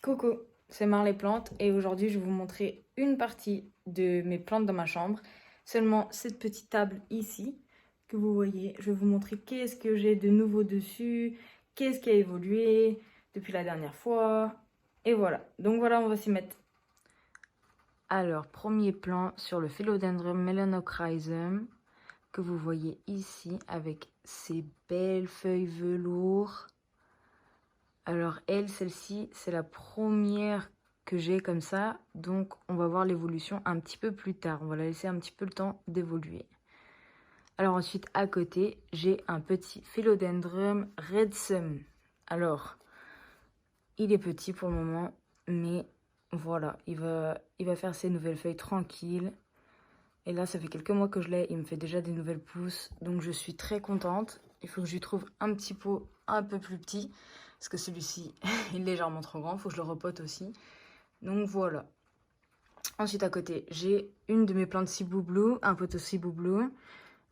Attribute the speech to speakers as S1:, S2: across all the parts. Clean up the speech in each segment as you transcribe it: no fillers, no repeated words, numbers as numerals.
S1: Coucou, c'est Marley Plantes et aujourd'hui je vais vous montrer une partie de mes plantes dans ma chambre. Seulement cette petite table ici que vous voyez, je vais vous montrer qu'est-ce que j'ai de nouveau dessus, qu'est-ce qui a évolué depuis la dernière fois. Et voilà, donc voilà, on va s'y mettre. Alors, premier plan sur le Philodendron melanochrysum que vous voyez ici avec ses belles feuilles velours. Alors celle-ci, c'est la première que j'ai comme ça, donc on va voir l'évolution un petit peu plus tard. On va la laisser un petit peu le temps d'évoluer. Alors ensuite, à côté, j'ai un petit Philodendron redsum. Alors, il est petit pour le moment, mais voilà, il va faire ses nouvelles feuilles tranquilles. Et là, ça fait quelques mois que je l'ai, il me fait déjà des nouvelles pousses, donc je suis très contente. Il faut que je lui trouve un petit pot un peu plus petit, parce que celui-ci est légèrement trop grand, il faut que je le repote aussi. Donc voilà. Ensuite, à côté, j'ai une de mes plantes Cebu Blue, un poteau Cebu Blue.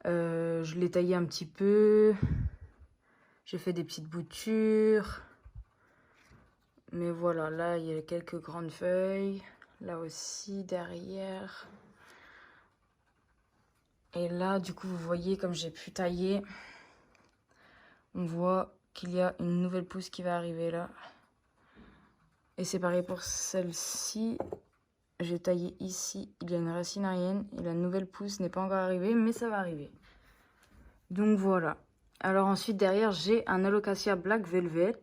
S1: Je l'ai taillé un petit peu. J'ai fait des petites boutures. Mais voilà, là, il y a quelques grandes feuilles. Là aussi, derrière. Et là, du coup, vous voyez, comme j'ai pu tailler, on voit qu'il y a une nouvelle pousse qui va arriver là. Et c'est pareil pour celle-ci. J'ai taillé ici, il y a une racine aérienne et la nouvelle pousse n'est pas encore arrivée, mais ça va arriver. Donc voilà. Alors ensuite, derrière, j'ai un Alocasia Black Velvet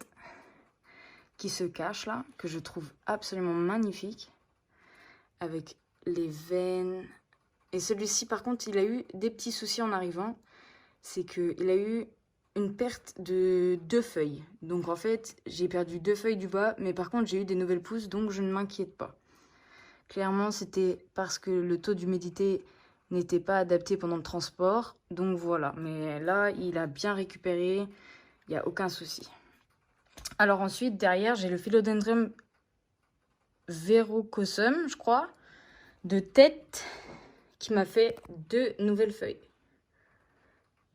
S1: qui se cache là, que je trouve absolument magnifique. Avec les veines. Et celui-ci, par contre, il a eu des petits soucis en arrivant. C'est qu'il a eu une perte de 2 feuilles. Donc en fait, j'ai perdu 2 feuilles du bas, mais par contre, j'ai eu des nouvelles pousses, donc je ne m'inquiète pas. Clairement, c'était parce que le taux d'humidité n'était pas adapté pendant le transport. Donc voilà, mais là, il a bien récupéré, il n'y a aucun souci. Alors ensuite, derrière, j'ai le Philodendron verrucosum, je crois, de tête, qui m'a fait 2 nouvelles feuilles.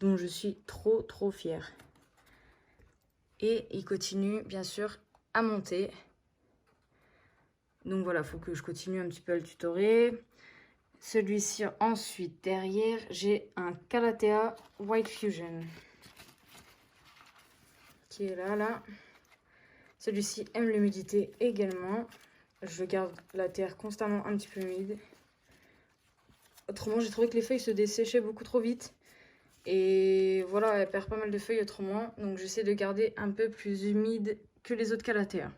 S1: Donc je suis trop fière. Et il continue, bien sûr, à monter. Donc voilà, il faut que je continue un petit peu à le tutorer. Celui-ci, ensuite, derrière, j'ai un Calathea White Fusion. Qui est là. Celui-ci aime l'humidité également. Je garde la terre constamment un petit peu humide. Autrement, j'ai trouvé que les feuilles se desséchaient beaucoup trop vite. Et voilà, elle perd pas mal de feuilles autrement. Donc j'essaie de garder un peu plus humide que les autres Calathea.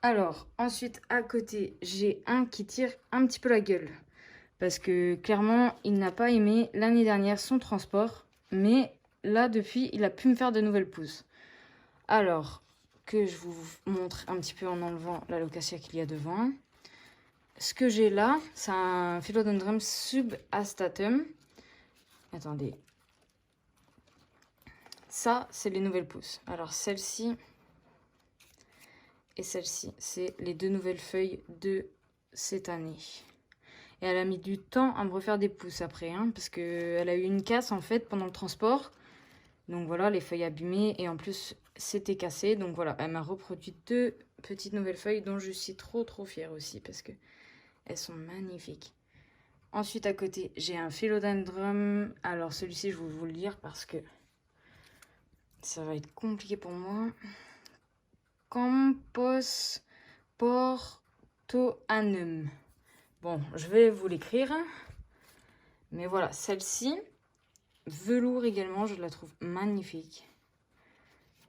S1: Alors, ensuite, à côté, j'ai un qui tire un petit peu la gueule. Parce que clairement, il n'a pas aimé l'année dernière son transport. Mais là, depuis, il a pu me faire de nouvelles pousses. Alors, que je vous montre un petit peu en enlevant l'alocasia qu'il y a devant. Ce que j'ai là, c'est un Philodendron subastatum. Attendez. Ça, c'est les nouvelles pousses. Alors, celle-ci et celle-ci, c'est les 2 nouvelles feuilles de cette année. Et elle a mis du temps à me refaire des pousses après, hein, parce qu'elle a eu une casse en fait pendant le transport. Donc voilà, les feuilles abîmées et en plus c'était cassé. Donc voilà, elle m'a reproduit 2 petites nouvelles feuilles dont je suis trop fière aussi parce que elles sont magnifiques. Ensuite à côté, j'ai un Philodendron. Alors celui-ci, je vais vous le lire parce que ça va être compliqué pour moi. Campos Portoanum. Bon, je vais vous l'écrire. Mais voilà, celle-ci, velours également, je la trouve magnifique.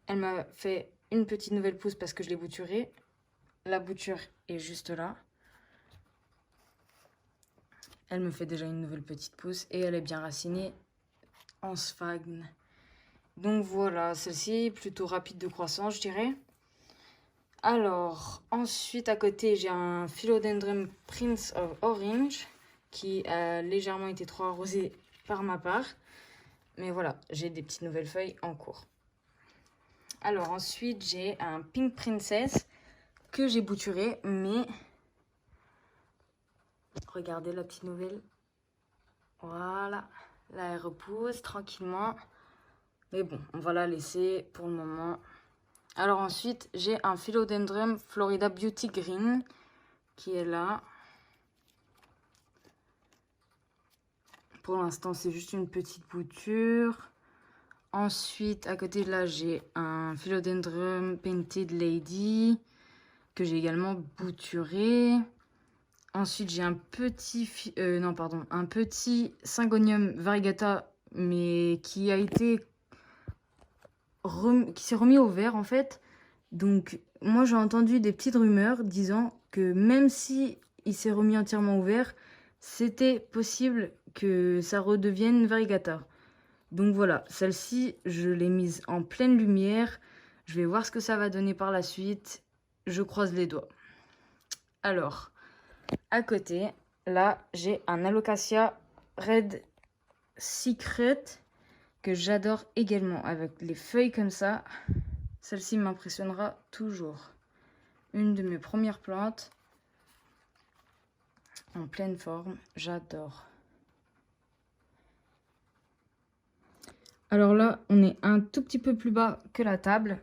S1: Elle m'a fait une petite nouvelle pousse parce que je l'ai bouturée. La bouture est juste là. Elle me fait déjà une nouvelle petite pousse et elle est bien racinée en sphagne. Donc voilà, celle-ci, plutôt rapide de croissance, je dirais. Alors, ensuite, à côté, j'ai un Philodendron Prince of Orange qui a légèrement été trop arrosé par ma part. Mais voilà, j'ai des petites nouvelles feuilles en cours. Alors, ensuite, j'ai un Pink Princess que j'ai bouturé, mais regardez la petite nouvelle. Voilà, là, elle repousse tranquillement. Mais bon, on va la laisser pour le moment. Alors ensuite, j'ai un Philodendron Florida Beauty Green qui est là. Pour l'instant, c'est juste une petite bouture. Ensuite, à côté de là, j'ai un Philodendron Painted Lady que j'ai également bouturé. Ensuite, j'ai un petit Syngonium variegata, mais qui s'est remis au vert en fait. Donc, moi, j'ai entendu des petites rumeurs disant que même si il s'est remis entièrement au vert, c'était possible que ça redevienne variegata. Donc voilà, celle-ci, je l'ai mise en pleine lumière. Je vais voir ce que ça va donner par la suite. Je croise les doigts. Alors, à côté, là, j'ai un Alocasia Red Secret que j'adore également. Avec les feuilles comme ça, celle-ci m'impressionnera toujours. Une de mes premières plantes en pleine forme, j'adore. Alors là, on est un tout petit peu plus bas que la table.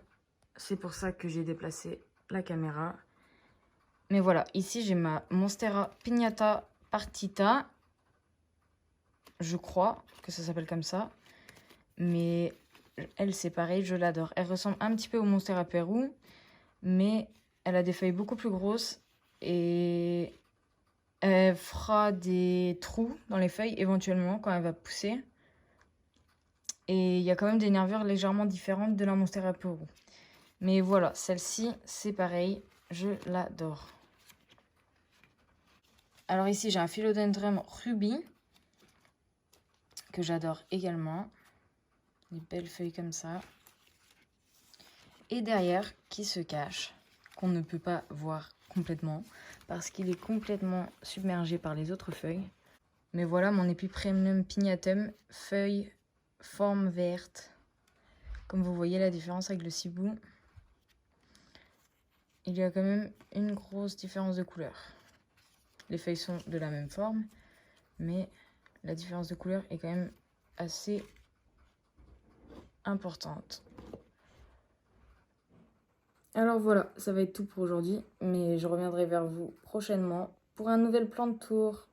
S1: C'est pour ça que j'ai déplacé la caméra. Mais voilà, ici j'ai ma Monstera Pignata Partita. Je crois que ça s'appelle comme ça. Mais elle, c'est pareil, je l'adore. Elle ressemble un petit peu au Monstera Pérou, mais elle a des feuilles beaucoup plus grosses. Et elle fera des trous dans les feuilles éventuellement quand elle va pousser. Et il y a quand même des nervures légèrement différentes de la Monstera Pérou. Mais voilà, celle-ci, c'est pareil, je l'adore. Alors ici, j'ai un Philodendron Ruby, que j'adore également. Des belles feuilles comme ça. Et derrière, qui se cache, qu'on ne peut pas voir complètement, parce qu'il est complètement submergé par les autres feuilles. Mais voilà mon Epipremnum Pignatum, feuilles, forme verte. Comme vous voyez la différence avec le cibou. Il y a quand même une grosse différence de couleur. Les feuilles sont de la même forme, mais la différence de couleur est quand même assez importante. Alors voilà, ça va être tout pour aujourd'hui, mais je reviendrai vers vous prochainement pour un nouvel plan de tour.